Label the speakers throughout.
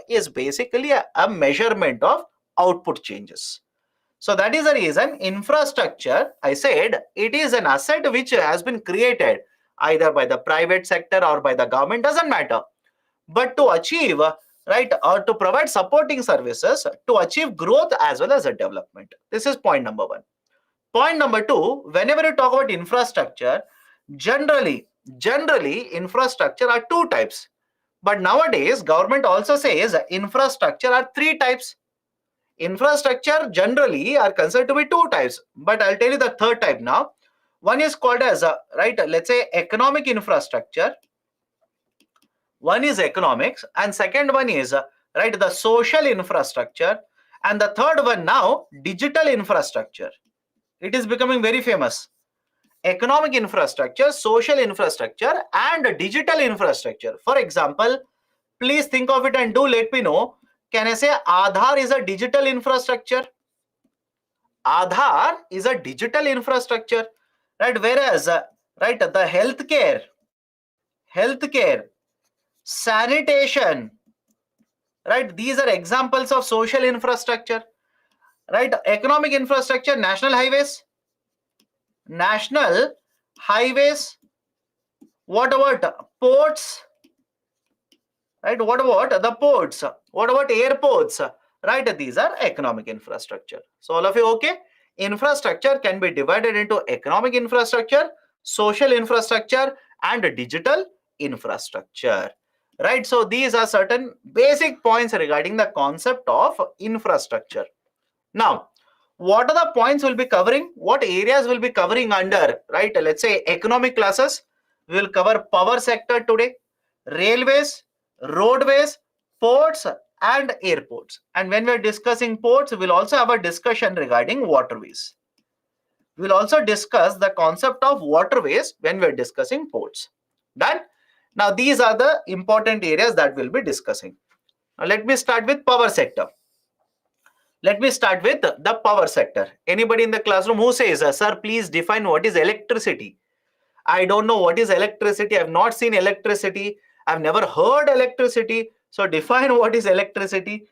Speaker 1: is basically a measurement of output changes. So that is the reason infrastructure, I said, it is an asset which has been created either by the private sector or by the government, doesn't matter. But to achieve, right, or to provide supporting services to achieve growth as well as a development. This is point number one. Point number two, whenever you talk about infrastructure, generally infrastructure are two types. But nowadays, government also says infrastructure are three types. Infrastructure generally are considered to be two types, but I'll tell you the third type now. One is called as, right, let's say economic infrastructure. One is economics, and second one is, right, the social infrastructure. And the third one now, digital infrastructure. It is becoming very famous. Economic infrastructure, social infrastructure, and digital infrastructure. For example, please think of it and do let me know. Can I say Aadhaar is a digital infrastructure? Aadhaar is a digital infrastructure, right? Whereas, right, the healthcare, sanitation, right? These are examples of social infrastructure, right? Economic infrastructure, national highways. What about ports? Right? What about the ports? What about airports? Right? These are economic infrastructure. So all of you okay? Infrastructure can be divided into economic infrastructure, social infrastructure, and digital infrastructure. Right? So these are certain basic points regarding the concept of infrastructure. Now, what are the points we'll be covering? What areas will be covering under, right? Let's say economic classes. We will cover power sector today, railways, roadways, ports, and airports. And when we're discussing ports, we'll also have a discussion regarding waterways. We'll also discuss the concept of waterways when we're discussing ports. Done? Now, these are the important areas that we'll be discussing. Now, let me start with power sector. Let me start with the power sector. Anybody in the classroom who says, sir, please define what is electricity? I don't know what is electricity. I've not seen electricity. I've never heard electricity. So define what is electricity,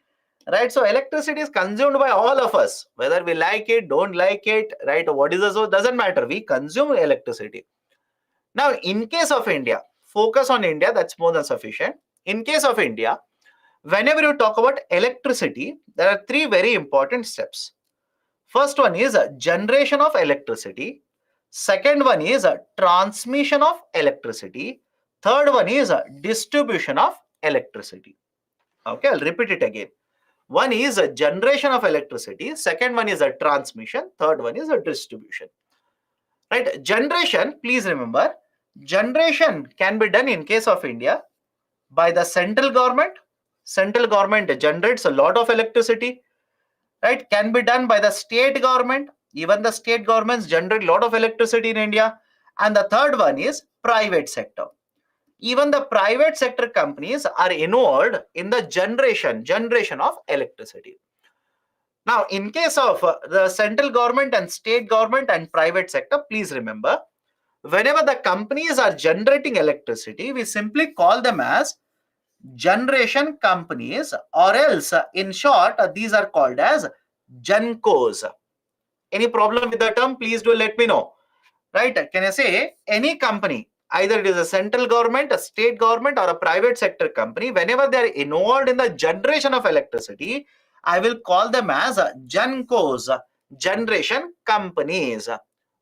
Speaker 1: right? So electricity is consumed by all of us, whether we like it, don't like it, right? What is the source? Doesn't matter. We consume electricity. Now, in case of India, focus on India. That's more than sufficient. In case of India, whenever you talk about electricity, there are three very important steps. First one is generation of electricity. Second one is transmission of electricity. Third one is distribution of electricity. Okay, I'll repeat it again. One is a generation of electricity. Second one is a transmission. Third one is a distribution. Right? Generation, please remember, generation can be done in case of India by the central government. Central government generates a lot of electricity, right? Can be done by the state government. Even the state governments generate a lot of electricity in India. And the third one is private sector. Even the private sector companies are involved in the generation of electricity. Now, in case of the central government and state government and private sector, please remember, whenever the companies are generating electricity, we simply call them as generation companies, or else in short these are called as gencos. Any problem with the term? Please do let me know. Right? Can I say any company, either it is a central government, a state government, or a private sector company, whenever they are involved in the generation of electricity, I will call them as gencos, generation companies.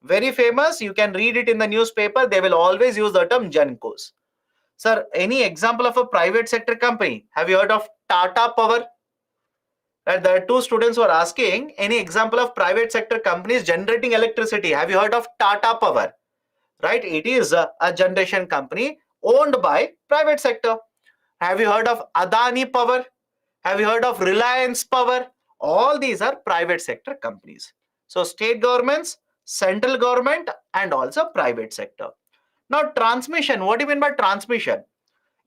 Speaker 1: Very famous. You can read it in the newspaper. They will always use the term gencos. Sir, any example of a private sector company? Have you heard of Tata Power? Right, there are two students who are asking, any example of private sector companies generating electricity? Have you heard of Tata Power? Right, it is a generation company owned by private sector. Have you heard of Adani Power? Have you heard of Reliance Power? All these are private sector companies. So state governments, central government, and also private sector. Now, transmission. What do you mean by transmission?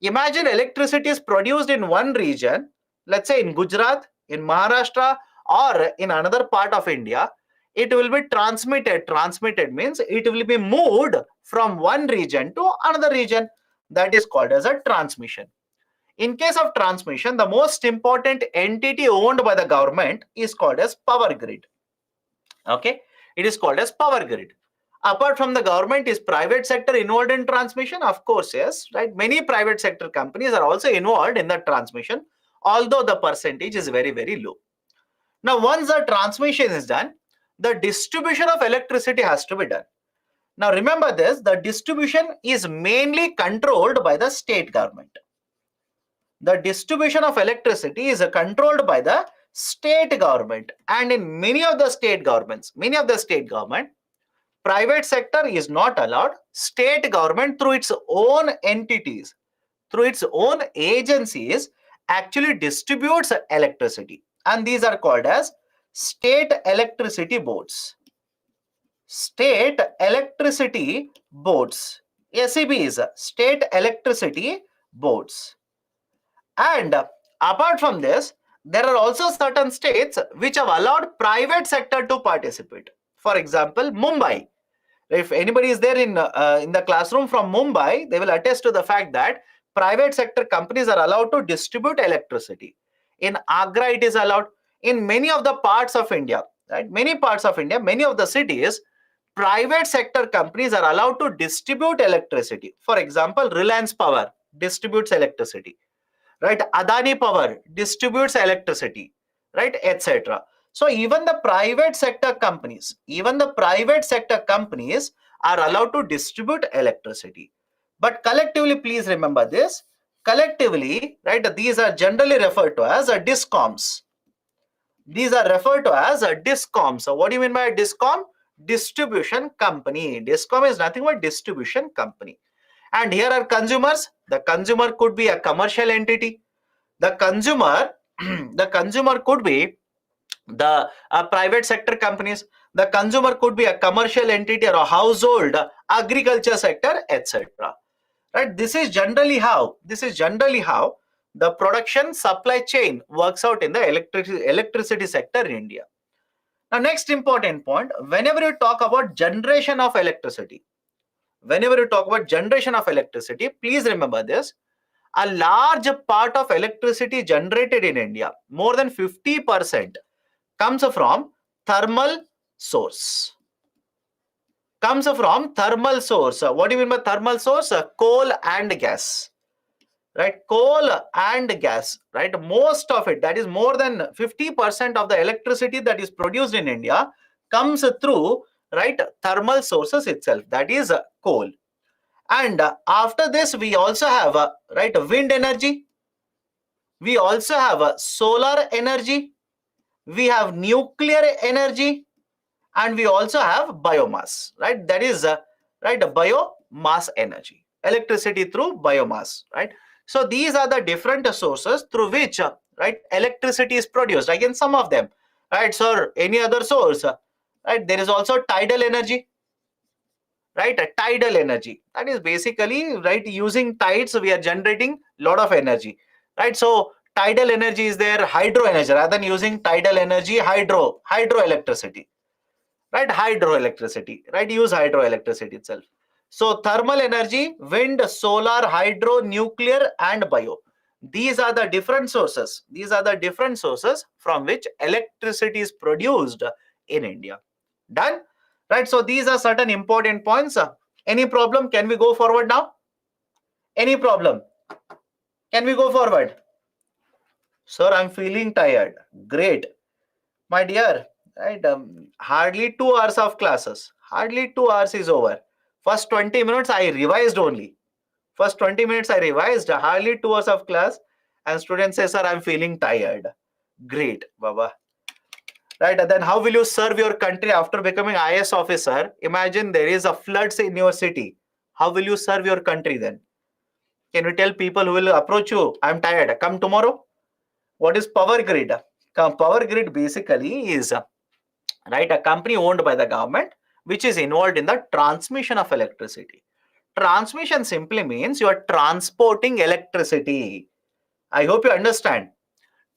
Speaker 1: Imagine electricity is produced in one region, let's say in Gujarat, in Maharashtra, or in another part of India. It will be transmitted. Transmitted means it will be moved from one region to another region. That is called as a transmission. In case of transmission, the most important entity owned by the government is called as power grid. Okay, it is called as power grid. Apart from the government, is private sector involved in transmission? Of course, yes, right? Many private sector companies are also involved in the transmission, although the percentage is very, very low. Now, once the transmission is done, the distribution of electricity has to be done. Now, remember this, the distribution is mainly controlled by the state government. The distribution of electricity is controlled by the state government, and in many of the state government, private sector is not allowed. State government through its own entities, through its own agencies, actually distributes electricity, and these are called as state electricity boards. State electricity boards, SEBs, state electricity boards. And apart from this, there are also certain states which have allowed private sector to participate. For example, Mumbai. If anybody is there in the classroom from Mumbai, they will attest to the fact that private sector companies are allowed to distribute electricity. In Agra, it is allowed. In many of the parts of India, right? Many parts of India, many of the cities, private sector companies are allowed to distribute electricity. For example, Reliance Power distributes electricity, right? Adani Power distributes electricity, right? Etc. So even the private sector companies, are allowed to distribute electricity. But collectively, please remember this. Collectively, right? These are generally referred to as DISCOMs. These are referred to as DISCOMs. So what do you mean by a DISCOM? Distribution company. DISCOM is nothing but distribution company. And here are consumers. The consumer could be a commercial entity. The consumer could be the private sector companies. The consumer could be a commercial entity or a household, agriculture sector, etc. Right? This is generally how the production supply chain works out in the electricity sector in India. Now, next important point, whenever you talk about generation of electricity, please remember this. A large part of electricity generated in India, more than 50%, comes from thermal source. What do you mean by thermal source? Coal and gas. Right? Coal and gas. Right? Most of it, that is more than 50% of the electricity that is produced in India, comes through, right, thermal sources itself. That is coal. And after this, we also have right, wind energy. We also have solar energy. We have nuclear energy, and we also have biomass. Right, that is right, biomass energy, electricity through biomass. Right. So these are the different sources through which right, electricity is produced. Again, some of them. Right. So any other source. Right. There is also tidal energy. Right, a tidal energy, that is basically, right, using tides we are generating lot of energy, right? So tidal energy is there. Hydro energy, rather than using tidal energy, hydroelectricity, right? Right, use hydroelectricity itself. So thermal energy, wind, solar, hydro, nuclear, and bio, these are the different sources from which electricity is produced in India. Done? Right, so these are certain important points. Any problem? Can we go forward now? Any problem? Can we go forward? Sir, I'm feeling tired. Great. My dear, right, hardly 2 hours of classes. Hardly 2 hours is over. First 20 minutes I revised only. Hardly 2 hours of class, and students say, sir, I'm feeling tired. Great, Baba. Right, and then how will you serve your country after becoming IAS officer? Imagine there is a floods in your city. How will you serve your country then? Can you tell people who will approach you, I'm tired, come tomorrow? What is power grid? Power grid basically is right, a company owned by the government which is involved in the transmission of electricity. Transmission simply means you are transporting electricity. I hope you understand.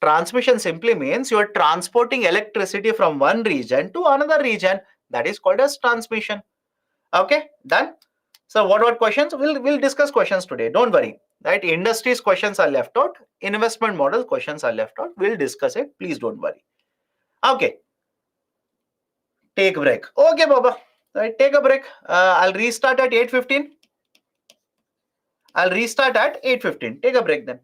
Speaker 1: Transmission simply means you are transporting electricity from one region to another region. That is called as transmission. Okay, done. So what questions? We'll discuss questions today. Don't worry. right? Industries questions are left out. Investment model questions are left out. We'll discuss it. Please don't worry. Okay. Take a break. Okay, Baba. Right, take a break. I'll restart at 8:15. I'll restart at 8:15. Take a break then.